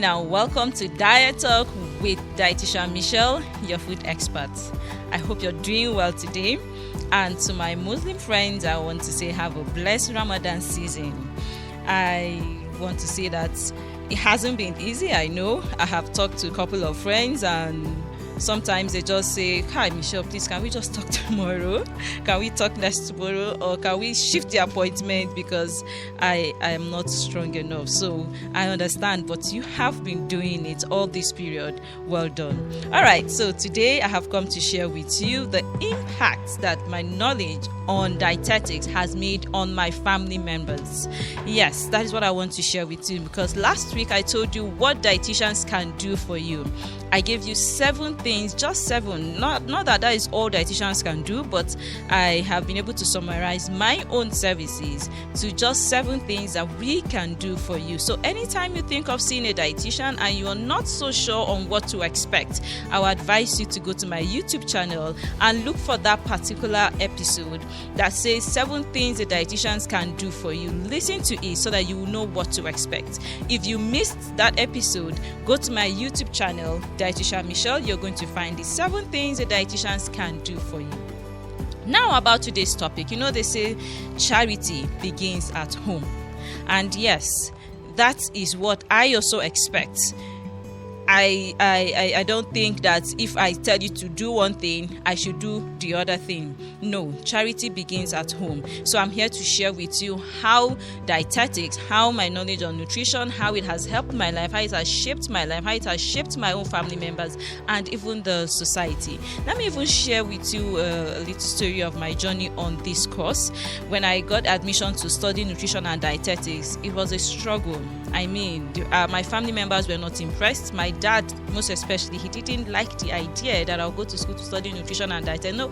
morning and welcome to Diet Talk with Dietitian Michelle, your food expert. I hope you're doing well today. And to my Muslim friends, I want to say have a blessed Ramadan season. I want to say that it hasn't been easy, I know. I have talked to a couple of friends and sometimes they just say, "Hi Michelle, please can we just talk tomorrow? Can we talk next tomorrow? Or can we shift the appointment because I am not strong enough?" So I understand, but you have been doing it all this period. Well done. Alright, so today I have come to share with you the impact that my knowledge on dietetics has made on my family members. Yes, that is what I want to share with you, because last week I told you what dietitians can do for you. I gave you 7 things, just 7. Not that is all dietitians can do, but I have been able to summarize my own services to just 7 things that we can do for you. So anytime you think of seeing a dietitian and you are not so sure on what to expect, I would advise you to go to my YouTube channel and look for that particular episode that says 7 things the dietitians can do for you. Listen to it so that you will know what to expect. If you missed that episode, go to my YouTube channel, Dietitian Michelle. You're going to find the 7 things the dietitians can do for you. Now about today's topic. You know, they say charity begins at home. And yes, that is what I also expect. I don't think that if I tell you to do one thing, I should do the other thing. No, charity begins at home. So I'm here to share with you how dietetics, how my knowledge on nutrition, how it has helped my life, how it has shaped my life, how it has shaped my own family members, and even the society. Let me even share with you a little story of my journey on this course. When I got admission to study nutrition and dietetics, it was a struggle. I mean, my family members were not impressed. My dad, most especially, he didn't like the idea that I'll go to school to study nutrition and dietetics. No,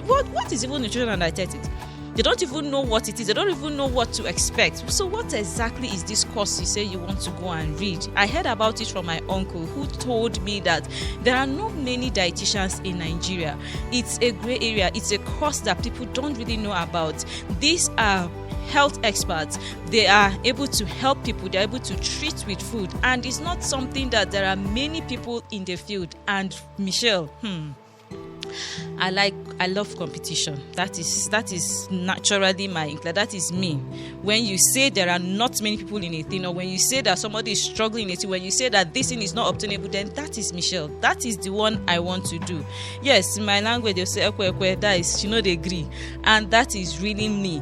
what is even nutrition and dietetics? They don't even know what it is. They don't even know what to expect. So what exactly is this course you say you want to go and read? I heard about it from my uncle, who told me that there are not many dietitians in Nigeria. It's a gray area. It's a course that people don't really know about. These are health experts. They are able to help people. They're able to treat with food, and it's not something that there are many people in the field. And Michelle, I love competition. That is naturally my inclination. That is me. When you say there are not many people in a thing, or when you say that somebody is struggling in a thing, when you say that this thing is not obtainable, then that is Michelle. That is the one I want to do. Yes, in my language they say ekwe, that is, they agree, and that is really me.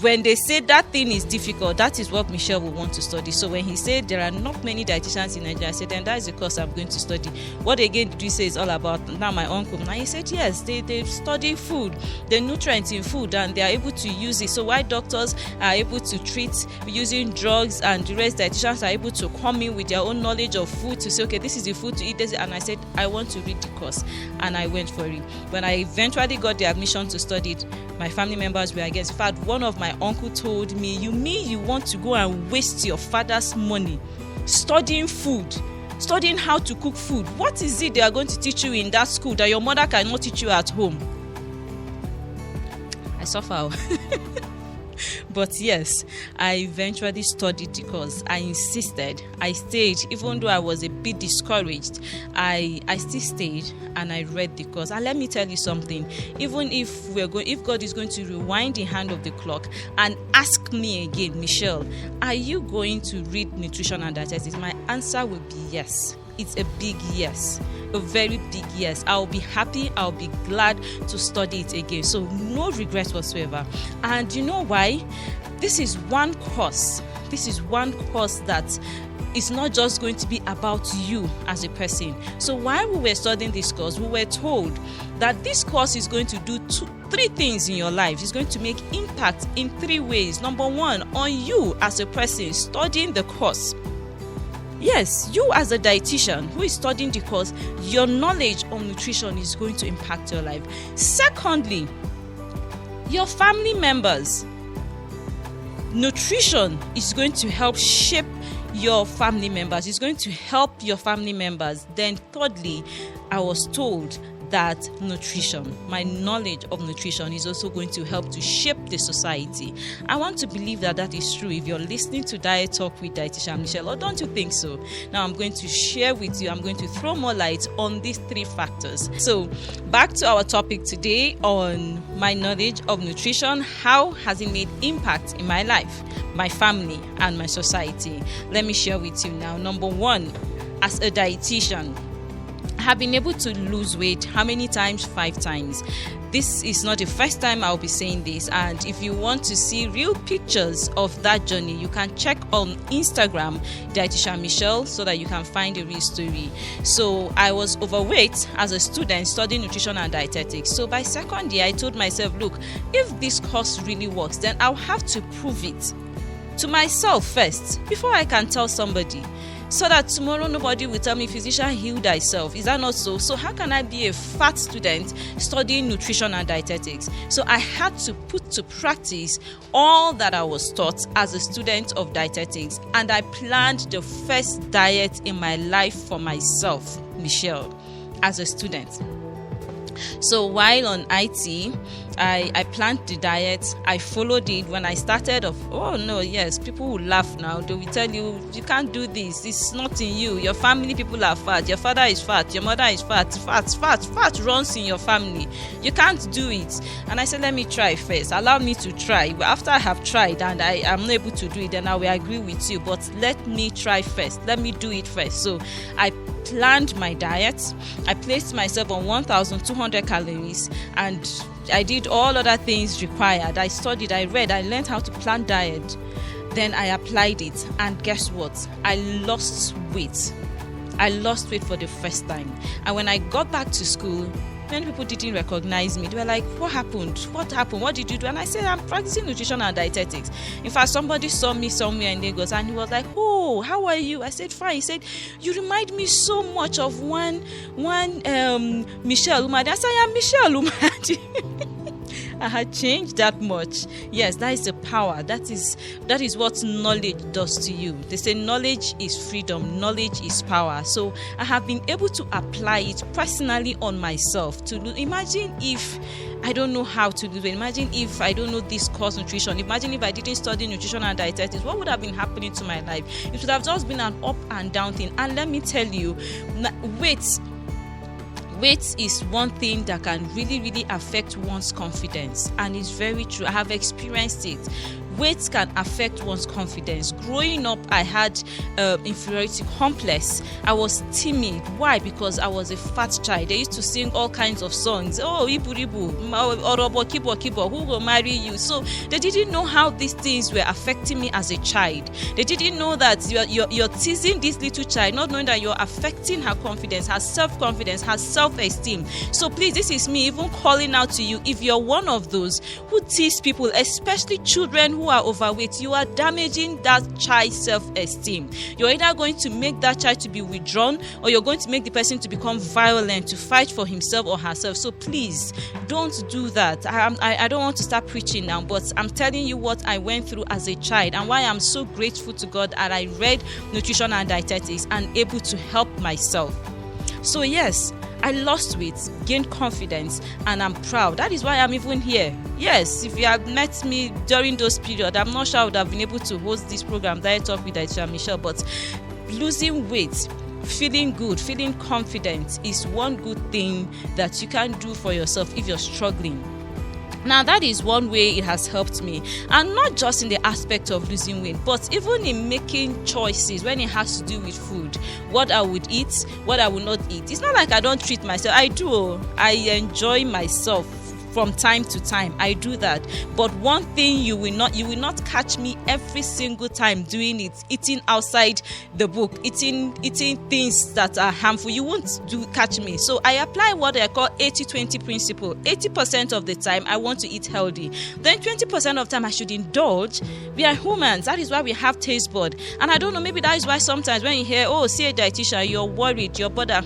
When they say that thing is difficult, that is what Michelle will want to study. So when he said there are not many dietitians in Nigeria, I said, then that is the course I'm going to study. What again did you say is all about? Now my uncle, now he said, yes, they study food, the nutrients in food, and they are able to use it. So why doctors are able to treat using drugs, and the rest dietitians are able to come in with their own knowledge of food to say, okay, this is the food to eat. And I said, I want to read the course, and I went for it. When I eventually got the admission to study it, my family members were against. In fact, one of my uncle told me, "You mean you want to go and waste your father's money studying food, studying how to cook food? What is it they are going to teach you in that school that your mother cannot teach you at home?" I suffer. But yes, I eventually studied the course. I insisted. I stayed, even though I was a bit discouraged. I still stayed and I read the course. And let me tell you something. Even if God is going to rewind the hand of the clock and ask me again, Michelle, are you going to read nutrition and dietetics? My answer will be yes. It's a big yes, a very big yes. I'll be happy, I'll be glad to study it again. So no regret whatsoever. And you know why? This is one course that is not just going to be about you as a person. So while we were studying this course, we were told that this course is going to do 3 things in your life. It's going to make impact in 3 ways. Number 1, on you as a person studying the course. Yes, you as a dietitian who is studying the course, your knowledge on nutrition is going to impact your life. Secondly, your family members. Nutrition is going to help shape your family members. It's going to help your family members. Then thirdly, I was told that nutrition, my knowledge of nutrition, is also going to help to shape the society. I want to believe that that is true. If you're listening to Diet Talk with Dietitian Michelle, or don't you think so? Now I'm going to share with you, I'm going to throw more light on these three factors. So back to our topic today on my knowledge of nutrition. How has it made impact in my life, my family, and my society? Let me share with you now. Number one, as a dietitian, I have been able to lose weight. How many times? 5 times. This is not the first time I'll be saying this, and if you want to see real pictures of that journey, you can check on Instagram, Dietitian Michelle, so that you can find a real story. So I was overweight as a student studying nutrition and dietetics. So by second year, I told myself, look, if this course really works, then I'll have to prove it to myself first before I can tell somebody, so that tomorrow nobody will tell me, physician, heal thyself. Is that not so? So how can I be a fat student studying nutrition and dietetics? So I had to put to practice all that I was taught as a student of dietetics, and I planned the first diet in my life for myself, Michelle, as a student. So while on IT, I planned the diet. I followed it. When I started off, people will laugh now. They will tell you, you can't do this. It's not in you. Your family people are fat. Your father is fat. Your mother is fat. Fat runs in your family. You can't do it. And I said, let me try first. Allow me to try. After I have tried and I am not able to do it, then I will agree with you. But let me try first. Let me do it first. So I planned my diet. I placed myself on 1,200 calories, and I did all other things required. I studied, I read, I learned how to plan diet. Then I applied it, and guess what? I lost weight. I lost weight for the first time. And when I got back to school, many people didn't recognize me. They were like, what happened? What happened? What did you do? And I said, I'm practicing nutrition and dietetics. In fact, somebody saw me somewhere in Lagos, and he was like, oh, how are you? I said, fine. He said, you remind me so much of one Michelle Umadi. I said, I am Michelle Umadi. I had changed that much. Yes, that is the power. That is what knowledge does to you. They say knowledge is freedom, knowledge is power. So I have been able to apply it personally on myself. Imagine if I don't know how to do it. Imagine if I don't know this course nutrition. Imagine if I didn't study nutrition and dietetics. What would have been happening to my life? It would have just been an up and down thing. And let me tell you, weight is one thing that can really, really affect one's confidence. And it's very true. I have experienced it. Weight can affect one's confidence. Growing up, I had inferiority complex. I was timid. Why? Because I was a fat child. They used to sing all kinds of songs. Oh, Ibu Ibu, Orobo, Kibo, Kibo, who will marry you? So they didn't know how these things were affecting me as a child. They didn't know that you're teasing this little child, not knowing that you're affecting her confidence, her self-confidence, her self-esteem. So please, this is me even calling out to you. If you're one of those who tease people, especially children who are overweight, you are damaging that child's self-esteem. You're either going to make that child to be withdrawn, or you're going to make the person to become violent, to fight for himself or herself. So please don't do that. I don't want to start preaching now, but I'm telling you what I went through as a child, and why I'm so grateful to God that I read nutrition and dietetics and able to help myself. So yes, I lost weight, gained confidence, and I'm proud. That is why I'm even here. Yes, if you had met me during those periods, I'm not sure I would have been able to host this program, Diet Talk with Dietitian Michelle. But losing weight, feeling good, feeling confident is one good thing that you can do for yourself if you're struggling. Now, that is one way it has helped me, and not just in the aspect of losing weight, but even in making choices when it has to do with food, what I would eat, what I would not eat. It's not like I don't treat myself. I do. I enjoy myself from time to time. I do that. But one thing you will not catch me every single time doing it, eating outside the book, eating things that are harmful. You won't catch me. So I apply what I call 80-20 principle. 80% of the time I want to eat healthy. Then 20% of the time I should indulge. We are humans. That is why we have taste bud. And I don't know, maybe that is why sometimes when you hear, oh, see a dietitian, you're worried, you're bothered.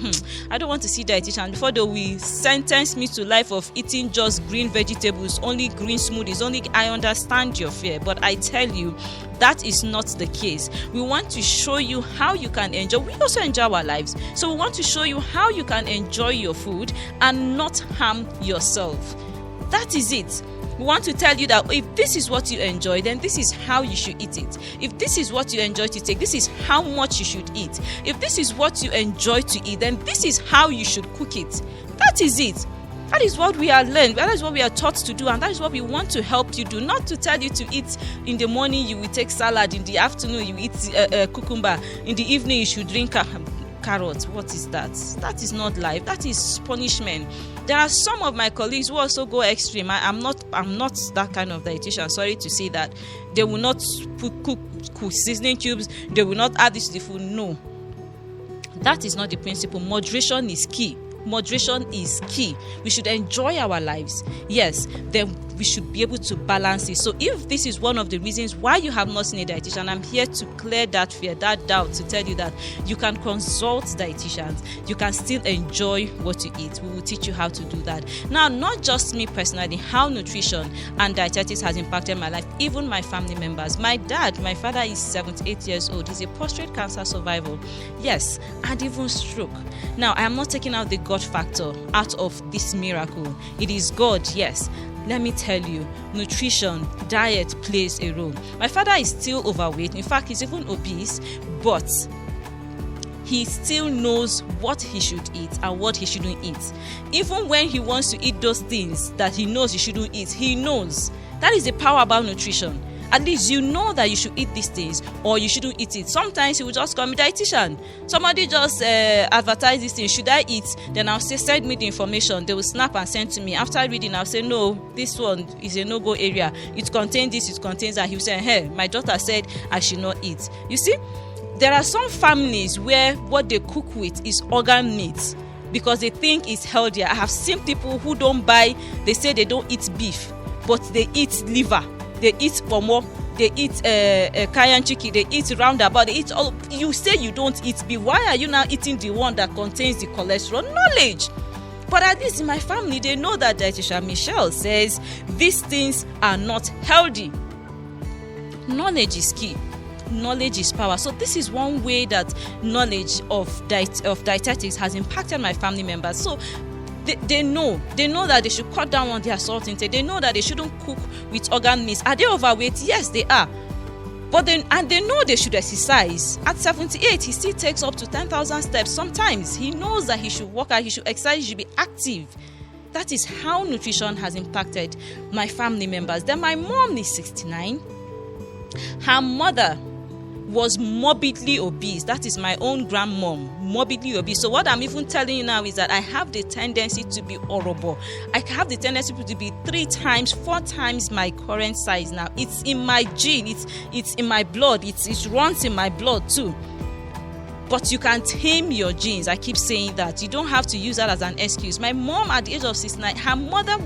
I don't want to see a dietitian before they will sentence me to life of eating just just green vegetables, only green smoothies, only. I understand your fear, but I tell you, that is not the case. We want to show you how you can enjoy. We also enjoy our lives. So we want to show you how you can enjoy your food and not harm yourself. That is it. We want to tell you that if this is what you enjoy, then this is how you should eat it. If this is what you enjoy to take, this is how much you should eat. If this is what you enjoy to eat, then this is how you should cook it. That is it. That is what we are learned. That is what we are taught to do, and that is what we want to help you do. Not to tell you to eat in the morning, you will take salad. In the afternoon, you eat cucumber. In the evening, you should drink carrot. What is that? That is not life. That is punishment. There are some of my colleagues who also go extreme. I'm not that kind of dietitian. Sorry to say that. They will not cook seasoning cubes. They will not add this to the food. No, that is not the principle. Moderation is key. Moderation is key. We should enjoy our lives. Yes, then we should be able to balance it. So if this is one of the reasons why you have not seen a dietitian, I'm here to clear that fear, that doubt, to tell you that you can consult dietitians. You can still enjoy what you eat. We will teach you how to do that. Now, not just me personally, how nutrition and dietetics has impacted my life, even my family members. My father is 78 years old. He's a prostate cancer survivor. Yes, and even stroke. Now, I am not taking out the God factor out of this miracle. It is God, yes. Let me tell you, nutrition, diet plays a role. My father is still overweight. In fact, he's even obese, but he still knows what he should eat and what he shouldn't eat. Even when he wants to eat those things that he knows he shouldn't eat, he knows. That is the power about nutrition. At least you know that you should eat these things or you shouldn't eat it. Sometimes he will just call me dietitian. Somebody just advertise this thing. Should I eat? Then I'll say, send me the information. They will snap and send to me. After reading, I'll say, no, this one is a no-go area. It contains this, it contains that. He'll say, hey, my daughter said I should not eat. You see, there are some families where what they cook with is organ meat because they think it's healthier. I have seen people who don't buy, they say they don't eat beef, but they eat liver. They eat pomo, they eat cayenne chicken, they eat roundabout, they eat all. You say you don't eat beef. Why are you now eating the one that contains the cholesterol? Knowledge. But at least in my family, they know that dietitian Michelle says these things are not healthy. Knowledge is key. Knowledge is power. So this is one way that knowledge of dietetics has impacted my family members. So they know that they should cut down on their salt intake. They know that they shouldn't cook with organ meats. Are they overweight? Yes, they are. But they know they should exercise. At 78, he still takes up to 10,000 steps. Sometimes he knows that he should work out, he should exercise, he should be active. That is how nutrition has impacted my family members. Then my mom is 69. Her mother was morbidly obese. That is my own grandmom, morbidly obese. So what I'm even telling you now is that I have the tendency to be horrible. I have the tendency to be 3 times, 4 times my current size now. It's in my gene. It's in my blood. It runs in my blood too. But you can tame your genes. I keep saying that. You don't have to use that as an excuse. My mom at the age of 69, her mother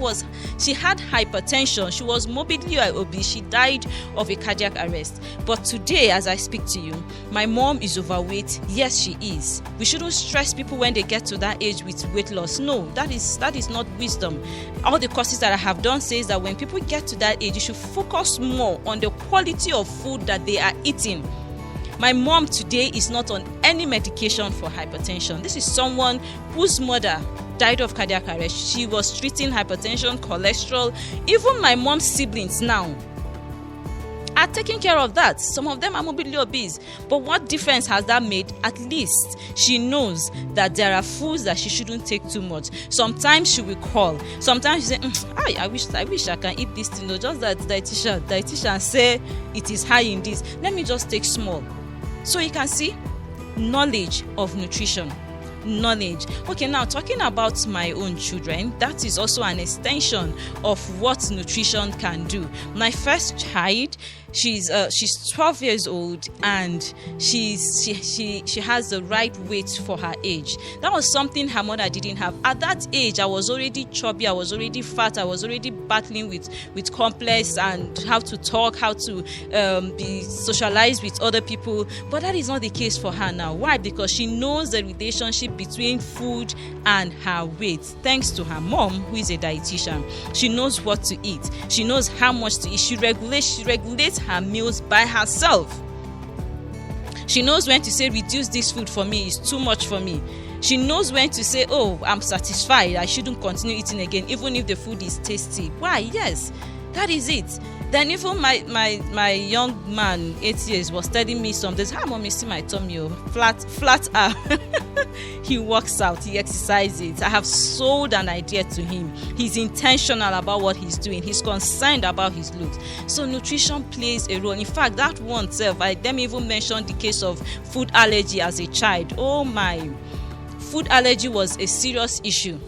she had hypertension. She was morbidly obese. She died of a cardiac arrest. But today, as I speak to you, my mom is overweight. Yes, she is. We shouldn't stress people when they get to that age with weight loss. No, that is not wisdom. All the courses that I have done says that when people get to that age, you should focus more on the quality of food that they are eating. My mom today is not on any medication for hypertension. This is someone whose mother died of cardiac arrest. She was treating hypertension, cholesterol. Even my mom's siblings now are taking care of that. Some of them are morbidly obese. But what difference has that made? At least she knows that there are foods that she shouldn't take too much. Sometimes she will call. Sometimes she say, I wish I can eat this thing. No, just that dietitian say it is high in this. Let me just take small. So you can see knowledge of nutrition. Knowledge. Okay, now talking about my own children, that is also an extension of what nutrition can do. My first child, She's 12 years old, and she has the right weight for her age. That was something her mother didn't have. At that age, I was already chubby, I was already fat, I was already battling with complex and how to talk, how to be socialized with other people. But that is not the case for her now. Why? Because she knows the relationship between food and her weight, thanks to her mom, who is a dietitian. She knows what to eat, she knows how much to eat, she regulates her meals by herself. She knows when to say, reduce this food for me, it's too much for me. She knows when to say, oh, I'm satisfied, I shouldn't continue eating again, even if the food is tasty. Why? Yes, that is it. Then even my young man, 8 years, was telling me some days, Mommy, see my tummy, flat up. He works out, he exercises. I have sold an idea to him. He's intentional about what he's doing. He's concerned about his looks. So nutrition plays a role. In fact, that one self, I didn't even mention the case of food allergy as a child. Oh my, food allergy was a serious issue.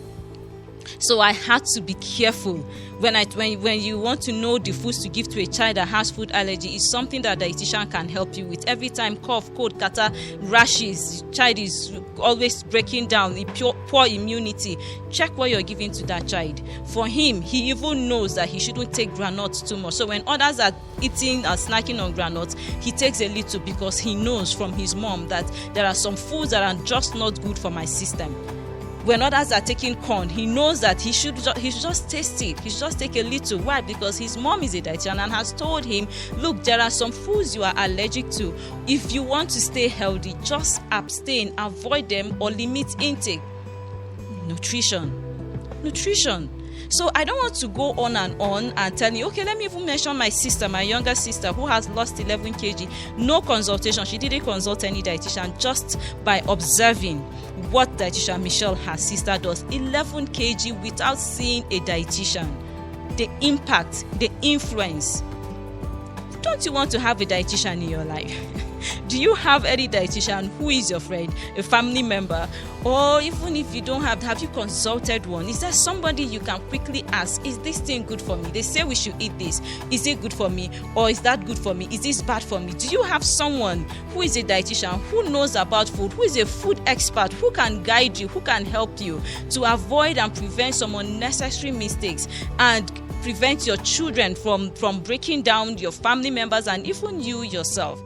So I had to be careful when you want to know the foods to give to a child that has food allergy. It's something that a dietitian can help you with. Every time cough, cold, catarrh, rashes, child is always breaking down, poor immunity, check what you're giving to that child. For him, he even knows that he shouldn't take granuts too much. So when others are eating or snacking on granuts, he takes a little because he knows from his mom that there are some foods that are just not good for my system. When others are taking corn, he knows that he should just taste it. He should just take a little. Why? Because his mom is a dietitian and has told him, look, there are some foods you are allergic to. If you want to stay healthy, just abstain, avoid them, or limit intake. Nutrition. So I don't want to go on and tell you, okay, let me even mention my sister, my younger sister, who has lost 11 kg. No consultation. She didn't consult any dietitian, just by observing what dietitian Michelle, her sister, does. 11 kg without seeing a dietitian. The impact, the influence. Don't you want to have a dietitian in your life? Do you have any dietitian who is your friend, a family member, or even if you don't have you consulted one? Is there somebody you can quickly ask, is this thing good for me? They say we should eat this. Is it good for me? Or is that good for me? Is this bad for me? Do you have someone who is a dietitian, who knows about food, who is a food expert, who can guide you, who can help you to avoid and prevent some unnecessary mistakes and prevent your children from breaking down, your family members, and even you yourself?